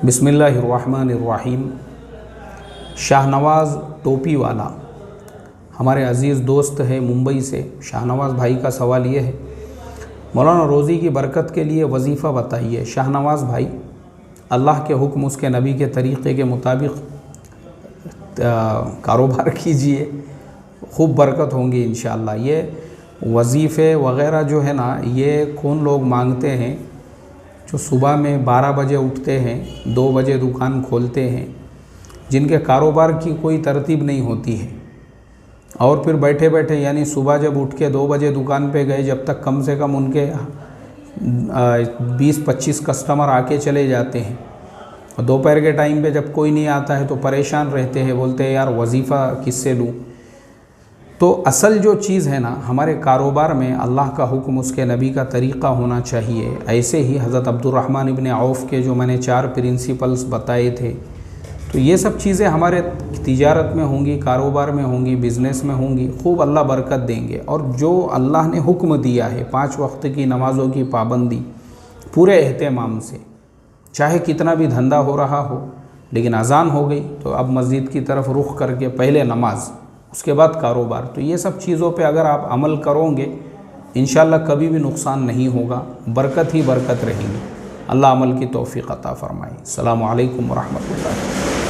बिस्मिल्लाहिर्रहमानिर्रहीम। शाहनवाज़ टोपी वाला हमारे अज़ीज़ दोस्त है मुंबई से। शाहनवाज़ भाई का सवाल ये है, मौलाना रोज़ी की बरकत के लिए वजीफ़ा बताइए। शाहनवाज़ भाई, अल्लाह के हुक्म उसके नबी के तरीक़े के मुताबिक कारोबार कीजिए, खूब बरकत होंगी इंशाअल्लाह। ये वजीफ़े वग़ैरह जो है ना, ये कौन लोग मांगते हैं जो सुबह में 12 बजे उठते हैं, 2 बजे दुकान खोलते हैं, जिनके कारोबार की कोई तरतीब नहीं होती है, और फिर बैठे बैठे यानी सुबह जब उठ के 2 बजे दुकान पे गए, जब तक कम से कम उनके 20-25 कस्टमर आके चले जाते हैं, और दोपहर के टाइम पे जब कोई नहीं आता है तो परेशान रहते हैं, बोलते हैं यार वजीफ़ा किससे लूँ। तो असल जो चीज़ है ना, हमारे कारोबार में अल्लाह का हुक्म उसके नबी का तरीक़ा होना चाहिए। ऐसे ही हज़रत अब्दुर्रहमान इब्न औफ़ के जो मैंने 4 प्रिंसिपल्स बताए थे, तो ये सब चीज़ें हमारे तिजारत में होंगी, कारोबार में होंगी, बिज़नेस में होंगी, खूब अल्लाह बरकत देंगे। और जो अल्लाह ने हुक्म दिया है 5 वक्त की नमाज़ों की पाबंदी पूरे एहतमाम से, चाहे कितना भी धंधा हो रहा हो, लेकिन अज़ान हो गई तो अब मस्जिद की तरफ रुख करके पहले नमाज, उसके बाद कारोबार। तो ये सब चीज़ों पे अगर आप अमल करोगे, इंशाअल्लाह कभी भी नुकसान नहीं होगा, बरकत ही बरकत रहेगी। अल्लाह अमल की तौफ़ीक़ अता फ़रमाए। अस्सलामु अलैकुम व रहमतुल्लाह।